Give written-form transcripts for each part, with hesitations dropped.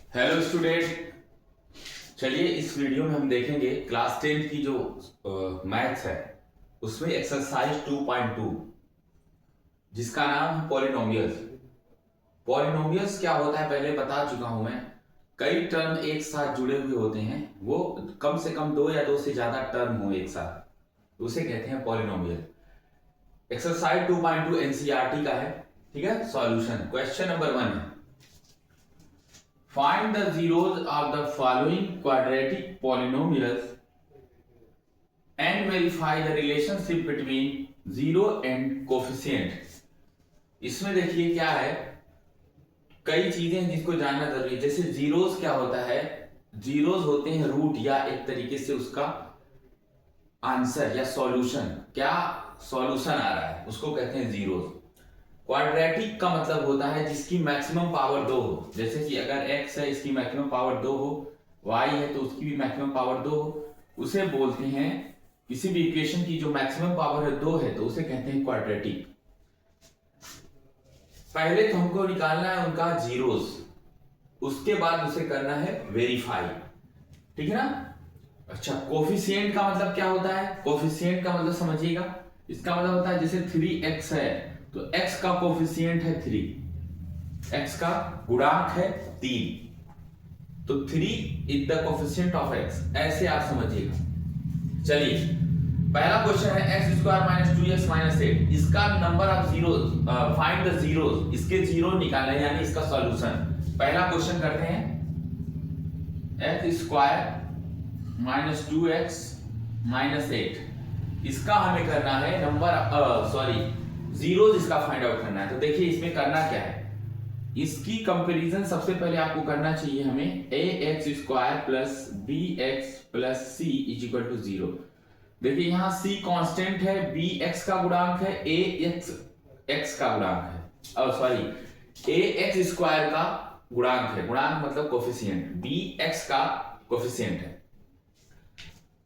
Hello student. चलिए इस video में हम देखेंगे क्लास 10 की जो मैथ्स है उसमें एक्सरसाइज 2.2 जिसका नाम है पॉलिनोमियल्स। पॉलिनोमियल्स क्या होता है पहले बता चुका हूं मैं। कई टर्म एक साथ जुड़े हुए होते हैं, वो कम से कम दो या दो से ज्यादा टर्म हो एक साथ, उसे कहते हैं पॉलिनोमियल। एक्सरसाइज 2.2 एनसीईआरटी का है। ठीक है, सॉल्यूशन क्वेश्चन नंबर 1 है, find the zeros of the following quadratic polynomials and verify the relationship between zero and coefficient। इसमें देखिए क्या है, कई चीजें हैं जिसको जानना जरूरी है। जैसे जीरोस क्या होता है, जीरोस होते हैं रूट या एक तरीके से उसका आंसर या सॉल्यूशन, क्या सॉल्यूशन आ रहा है उसको कहते हैं जीरोस। क्वाड्रेटिक का मतलब होता है जिसकी मैक्सिमम पावर 2 हो, जैसे कि अगर x है इसकी मैक्सिमम पावर 2 हो, y है तो उसकी भी मैक्सिमम पावर 2 हो, उसे बोलते हैं, किसी भी इक्वेशन की जो मैक्सिमम पावर है 2 है तो उसे कहते हैं क्वाड्रेटिक। पहले तो हमको निकालना है उनका जीरोस, उसके बाद उसे करना है वेरीफाई। ठीक है ना। अच्छा, कोफिशिएंट का मतलब क्या होता है, कोफिशिएंट का मतलब समझिएगा, इसका मतलब होता है जैसे 3x है तो x का कोफिशिएंट है 3, x का गुणांक है 3, तो 3 is the coefficient of x, ऐसे आप समझिएगा। चलिए पहला क्वेश्चन है x square minus 2x minus 8, इसका number of zeros, find the zeros, इसके जीरो निकालना है यानी इसका सॉल्यूशन। पहला क्वेश्चन करते हैं, x square minus 2x minus 8, इसका हमें करना है नंबर जीरोस, इसका फाइंड आउट करना है। तो देखिए इसमें करना क्या है, इसकी कंपैरिजन सबसे पहले आपको करना चाहिए हमें ax square plus bx plus c is equal to 0। देखिए यहाँ c कांस्टेंट है, bx का गुणांक है, ax का गुणांक है, ax स्क्वायर का गुणांक है, गुणांक मतलब कोफिशिएंट, bx का कोफिशिएंट है।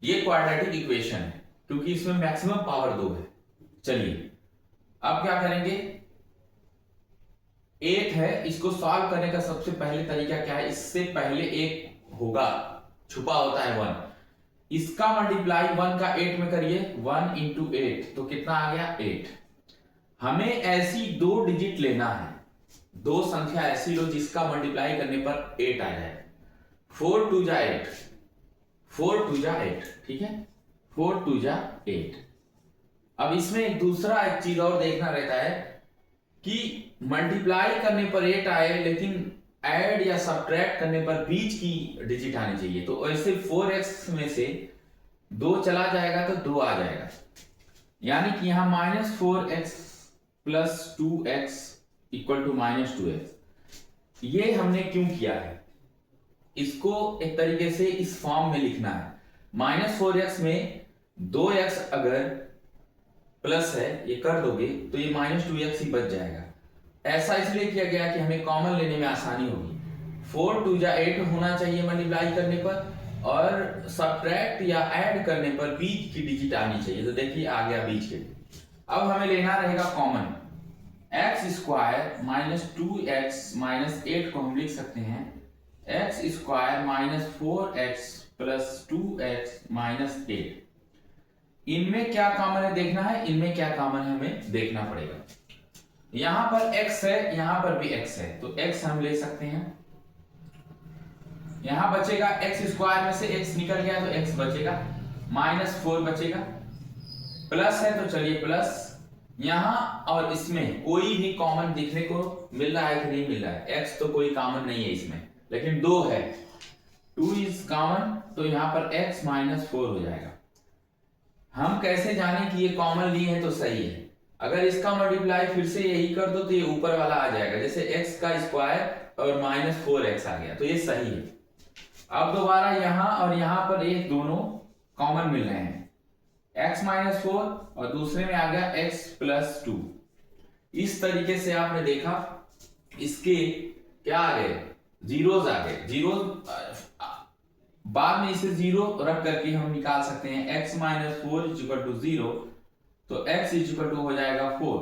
ये क्वाड्रेटिक इक्वेशन है क्योंकि इसमें मैक्सिमम पावर 2 है। चलिए अब क्या करेंगे, 8 है, इसको सॉल्व करने का सबसे पहले तरीका क्या है, इससे पहले एक होगा छुपा होता है 1, इसका मल्टीप्लाई 1 का 8 में करिए, 1 इंटू 8 तो कितना आ गया 8। हमें ऐसी दो डिजिट लेना है, दो संख्या ऐसी लो जिसका मल्टीप्लाई करने पर 8 आ जाए। 4 2 जा 8, 4 2 जा 8, ठीक है, 4 2 जा 8। अब इसमें एक दूसरा एक चीज और देखना रहता है कि मल्टीप्लाई करने पर 8 आए लेकिन ऐड या सब्ट्रैक्ट करने पर बीच की डिजिट आनी चाहिए। तो ऐसे 4x में से 2 चला जाएगा तो 2 आ जाएगा, यानी कि यहां -4x plus 2x equal to -2x। ये हमने क्यों किया है, इसको एक तरीके से इस फॉर्म में लिखना है, -4x में 2x अगर प्लस है ये कर दोगे तो ये -2x ही बच जाएगा। ऐसा इसलिए किया गया कि हमें कॉमन लेने में आसानी होगी। 4 2 जा 8 होना चाहिए मल्टीप्लाई करने पर, और सब्ट्रैक्ट या ऐड करने पर बीच की डिजिट आनी चाहिए। तो देखिए आ गया बीच के। अब हमें लेना रहेगा common, x square minus 2x minus 8 को हम लिख सकते हैं x square minus 4x plus 2x minus 8। इनमें क्या कॉमन है देखना है, इनमें क्या कॉमन है हमें देखना पड़ेगा। यहां पर x है, यहां पर भी x है, तो x हम ले सकते हैं। यहां बचेगा x स्क्वायर में से x निकल गया तो x बचेगा, -4 बचेगा, प्लस है तो चलिए प्लस, यहां और इसमें कोई भी कॉमन दिखने को मिल रहा है कि नहीं मिल रहा है, x तो कोई कॉमन नहीं है इसमें, लेकिन 2 है, 2 इज कॉमन, तो यहां पर x -4 हो जाएगा। हम कैसे जाने कि ये कॉमन लिए है तो सही है, अगर इसका मल्टीप्लाई फिर से यही कर दो तो ये ऊपर वाला आ जाएगा, जैसे x का स्क्वायर और -4x आ गया तो ये सही है। अब दोबारा यहां और यहां पर ये दोनों कॉमन मिल रहे हैं, x -4 और दूसरे में आ गया x प्लस 2। इस तरीके से आपने देखा इसके क्या आ गए, जीरोस आ गए। जीरोस बाद में इसे 0 रख करके हम निकाल सकते हैं, x -4 इज इक्वल टू 0, तो x इज इक्वल टू हो जाएगा 4,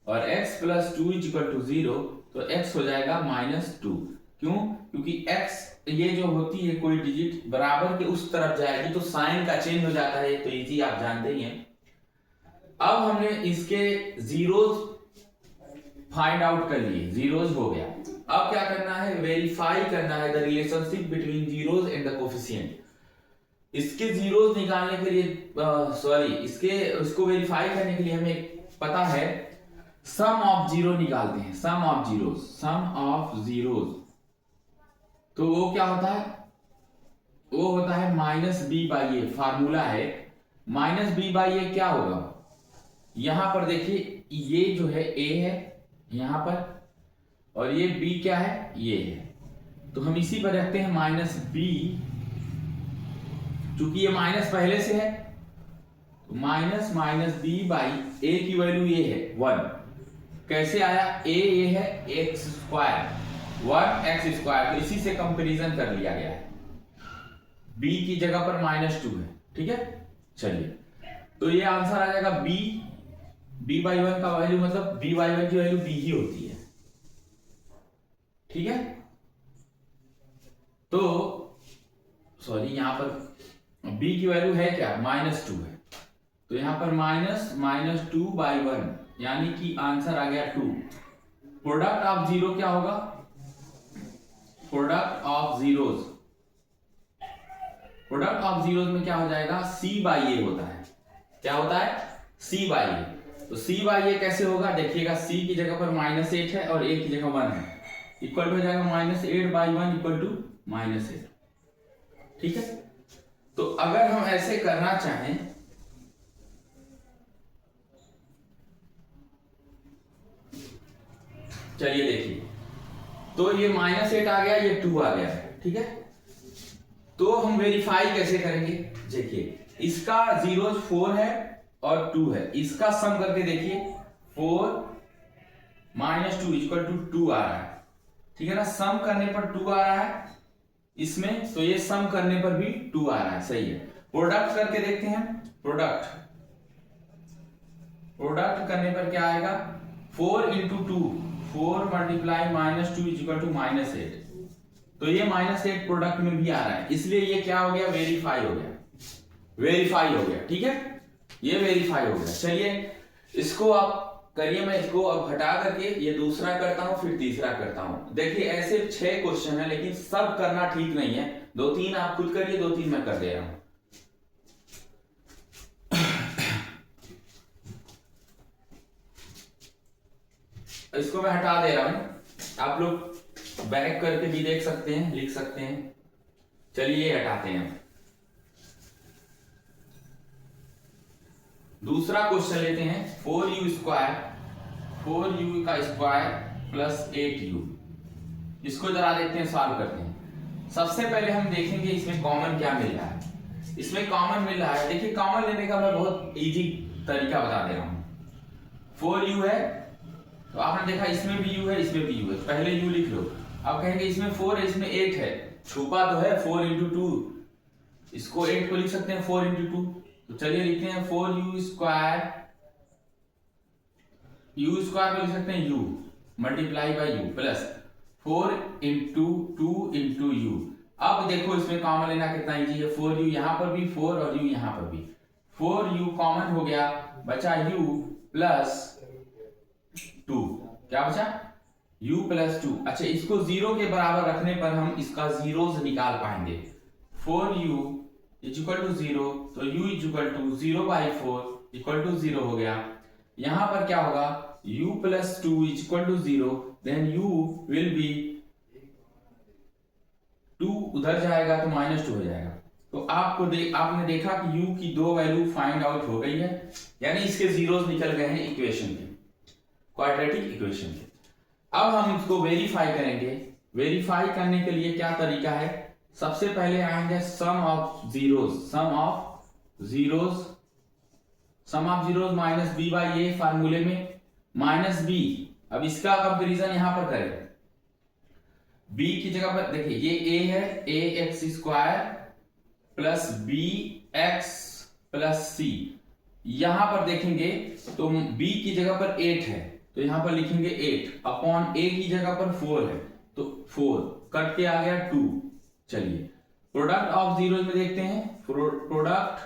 और x plus 2 is equal to 0 तो x हो जाएगा -2। क्यों? क्योंकि x ये जो होती है कोई डिजिट बराबर के उस तरफ जाएगी तो साइन का चेंज हो जाता है, तो इजी आप जानते ही हैं। अब हमने इसके जीरोज फाइंड आउट कर लिए, जीरोज हो गया। अब क्या करना है? वेरीफाई करना है the relationship between zeros and the coefficient. इसके जीरोज निकालने के लिए इसको वेरीफाई करने के लिए हमें पता है सम ऑफ जीरो निकालते हैं, सम ऑफ जीरोज। तो वो क्या होता है? वो होता है minus B by A, formula है माइनस बी बाई ए। क्या होगा? यहां पर देखिए ये जो है ए है यहां पर, और ये बी क्या है? ये है। तो हम इसी पर रखते हैं माइनस बी, चूंकि ये माइनस पहले से है तो माइनस बी बाई ए की वैल्यू ये है 1। कैसे आया? ये है एक्स स्क्वायर, 1x², तो इसी से कंपैरिजन कर लिया गया है। b की जगह पर -2 है, ठीक है। चलिए, तो ये आंसर आ जाएगा b बाई 1 का वैल्यू, मतलब b बाई 1 की वैल्यू b ही होती है, ठीक है। तो सॉरी, यहां पर b की वैल्यू है क्या? -2 है, तो यहां पर -2 बाई 1, यानी कि आंसर आ गया 2। प्रोडक्ट ऑफ जीरो क्या होगा? प्रोडक्ट ऑफ जीरोज में क्या हो जाएगा? c बाई ए होता है। क्या होता है? c बाई ए। तो c बाई ए कैसे होगा? देखिएगा, c की जगह पर -8 है और a की जगह 1 है, इक्वल हो जाएगा -8 बाई 1 इक्वल टू -8, ठीक है। तो अगर हम ऐसे करना चाहें, चलिए देखिए, तो ये -8 आ गया, ये 2 आ गया, ठीक है। तो हम वेरीफाई कैसे करेंगे? देखिए, इसका जीरोज 4 है और 2 है, इसका सम करके देखिए, 4 -2 इक्वल टू 2 आ रहा है, ठीक है ना। सम करने पर 2 आ रहा है इसमें, तो ये सम करने पर भी 2 आ रहा है, सही है। प्रोडक्ट करके देखते हैं, प्रोडक्ट करने पर क्या आएगा? 4 इंटू 2, 4 मल्टीप्लाई -2 इक्वल टू -8, तो ये -8 प्रोडक्ट में भी आ रहा है, इसलिए ये क्या हो गया? वेरीफाई हो गया, ठीक है, ये वेरीफाई हो गया। चलिए, इसको आप करिए, मैं इसको अब हटा करके ये दूसरा करता हूं, फिर तीसरा करता हूं। देखिए, ऐसे 6 क्वेश्चन है, लेकिन सब करना ठीक नहीं है, 2-3 आप खुद करिए, 2-3 मैं कर दे रहा हूं। इसको मैं हटा दे रहा हूं, आप लोग बैक करके भी देख सकते हैं, लिख सकते हैं। चलिए, हटाते हैं। दूसरा क्वेश्चन लेते हैं, 4u² प्लस 8u। इसको जरा देखते हैं, सॉल्व करते हैं। सबसे पहले हम देखेंगे इसमें कॉमन क्या मिल रहा है। इसमें कॉमन मिल रहा है, देखिए, कॉमन लेने का मैं बहुत इजी तरीका बता दे रहा हूं। 4u है, तो आपने देखा इसमें भी u है, इसमें भी u है, पहले u लिख लो। अब कहेंगे इसमें 4 है, इसमें 8 है, छुपा तो है 4 इंटू 2, इसको 8 को लिख सकते हैं 4 इंटू 2। तो चलिए लिखते हैं 4u², को लिख सकते हैं u multiply by u plus 4 into 2 into u। अब देखो, इसमें कॉमन लेना कितना इजी है, 4u यहां पर भी 4 और u यहां पर भी, 4u कॉमन हो गया, बचा u प्लस 2। क्या बचा? u plus 2। अच्छा, इसको 0 के बराबर रखने पर हम इसका जीरोज निकाल पाएंगे। 4u इक्वल टू 0, तो u equal to 0/4 equal to 0 हो गया। यहां पर क्या होगा? u plus 2 equal to 0, then u will be 2 उधर जाएगा तो -2 हो जाएगा। तो आपने देखा कि u की 2 वैल्यू फाइंड आउट हो गई है, यानी इसके जीरोज निकल गए हैं इक्वेशन के, क्वाड्रेटिक इक्वेशन के। अब हम इसको वेरीफाई करेंगे। वेरीफाई करने के लिए क्या तरीका है? सबसे पहले आएंगे sum of zeros minus B by A, फार्मूले में माइनस बी। अब इसका कंपैरिजन यहां पर करें, b की जगह पर देखिए, ये a है, ax² plus bx plus c। यहां पर देखेंगे तो b की जगह पर 8 है, तो यहां पर लिखेंगे 8 अपॉन a की जगह पर 4 है, तो 4 कट के आ गया 2। चलिए प्रोडक्ट ऑफ जीरोज में देखते हैं। प्रोडक्ट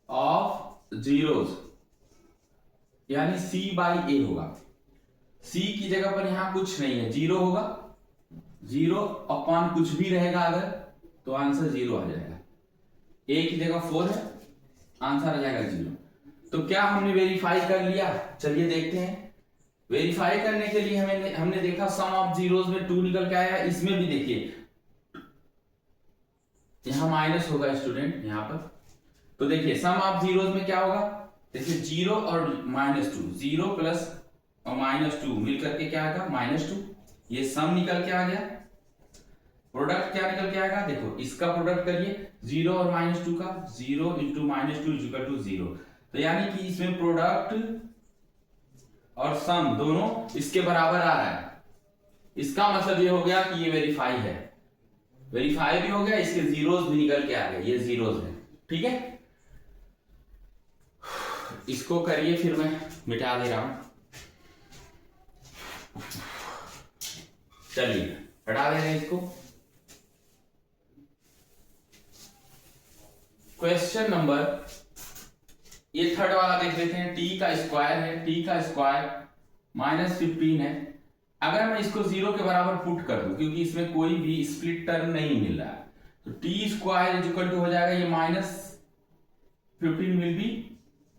ऑफ जीरोज यानी c बाई ए होगा। c की जगह पर यहां कुछ नहीं है, 0 होगा, 0 अपॉन कुछ भी रहेगा अगर तो आंसर 0 आ जाएगा। a की जगह 4 है, आंसर आ जाएगा 0। तो क्या हमने वेरीफाई कर लिया? चलिए देखते हैं। वेरीफाई करने के लिए हमने देखा सम ऑफ जीरोज में 2 निकल के आया। इसमें भी देखिए यहां माइनस होगा स्टूडेंट यहां पर। तो देखिए सम ऑफ जीरोज में क्या होगा, देखिए 0 और -2, 0 प्लस और -2 मिलकर के क्या आएगा -2। ये सम निकल के आ गया। प्रोडक्ट क्या निकल के आएगा, देखो इसका प्रोडक्ट करिए 0 और -2 का, 0 इंटू -2 इज इक्वल टू 0। तो यानी कि इसमें प्रोडक्ट और सम दोनों इसके बराबर आ रहा है। इसका मतलब ये हो गया कि ये वेरीफाई है, वेरीफाई भी हो गया, इसके जीरोस भी निकल के आ गए, ये जीरोस है। ठीक है, इसको करिए फिर मैं मिटा दे रहा हूं। चलिए हटा दे रहे हैं इसको। क्वेश्चन नंबर ये थर्ड वाला देख लेते हैं। t का स्क्वायर है, t का स्क्वायर -15 है। अगर मैं इसको 0 के बराबर पुट कर दूं, क्योंकि इसमें कोई भी स्प्लिट टर्म नहीं मिल रहा है, तो t square is equal to हो जाएगा ये -15 will be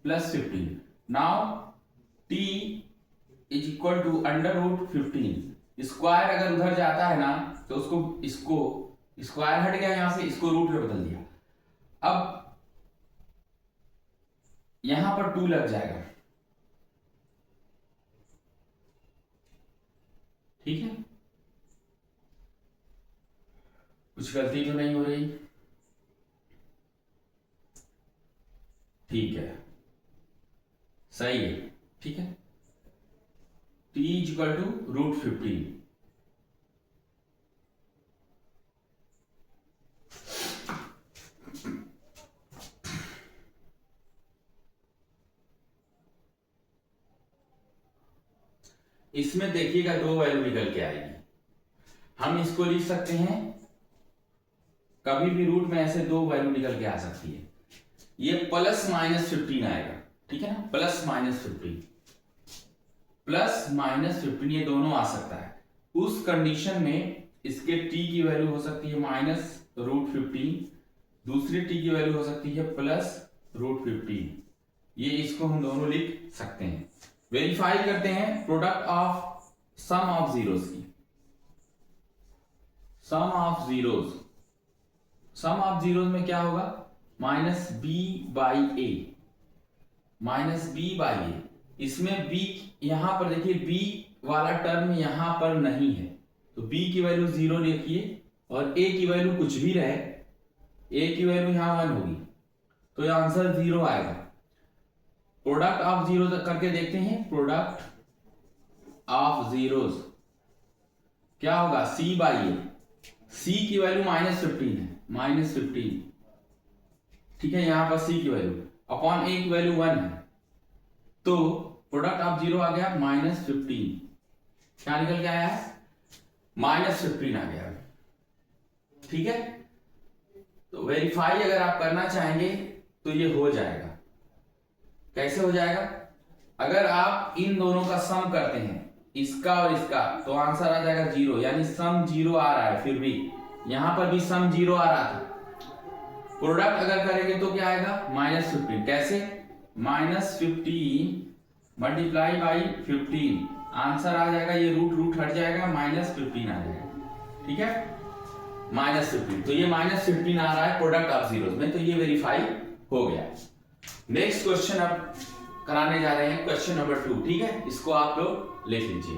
+15। Now t is equal to √15। Square अगर उधर जाता है ना तो इसको स्क्वायर हट गया यहां से, इसको रूट में बदल दिया। अब यहां पर 2 लग जाएगा। ठीक है, कुछ गलती तो नहीं हो रही? ठीक है, सही है। ठीक है, t इज इक्वल टू √15। इसमें देखिएगा 2 वैल्यू निकल के आएगी। हम इसको लिख सकते हैं, कभी भी रूट में ऐसे 2 वैल्यू निकल के आ सकती है। ये +-15 आएगा। ठीक है ना, +-15 +-15 ये दोनों आ सकता है। उस कंडीशन में इसके t की वैल्यू हो सकती है -√15, दूसरी t की वैल्यू हो सकती है +√15। ये इसको हम दोनों लिख सकते हैं। वेरीफाई करते हैं product of sum of zeros की। Sum of zeros, sum of zeros में क्या होगा, -b/a, -b/a। इसमें b यहां पर देखिए b वाला टर्म यहां पर नहीं है, तो b की वैल्यू 0 लिखिए और a की वैल्यू कुछ भी रहे, a की वैल्यू यहां 1 होगी, तो ये आंसर 0 आएगा। प्रोडक्ट ऑफ जीरो करके देखते हैं। प्रोडक्ट ऑफ जीरोस क्या होगा, c/a। c की वैल्यू -15 है, -15। ठीक है, यहां पर c की वैल्यू अपॉन a की वैल्यू 1 है, तो प्रोडक्ट ऑफ जीरो आ गया -15। क्या निकल के आया है, -15 आ गया। ठीक है, तो वेरीफाई अगर आप करना चाहेंगे तो ये हो जाएगा। कैसे हो जाएगा, अगर आप इन दोनों का सम करते हैं, इसका और इसका, तो आंसर आ जाएगा 0, यानी सम 0 आ रहा है। फिर भी यहां पर भी सम 0 आ रहा था। प्रोडक्ट अगर करेंगे तो क्या आएगा, -15। कैसे, -15 मल्टीप्लाई बाई 15, आंसर आ जाएगा, ये रूट हट जाएगा, -15 आ जाएगा। ठीक है, -15, तो ये -15 आ रहा है प्रोडक्ट ऑफ जीरोस में, तो ये वेरीफाई हो गया। नेक्स्ट क्वेश्चन अब कराने जा रहे हैं, क्वेश्चन नंबर 2। ठीक है, इसको आप लोग लिख लीजिए।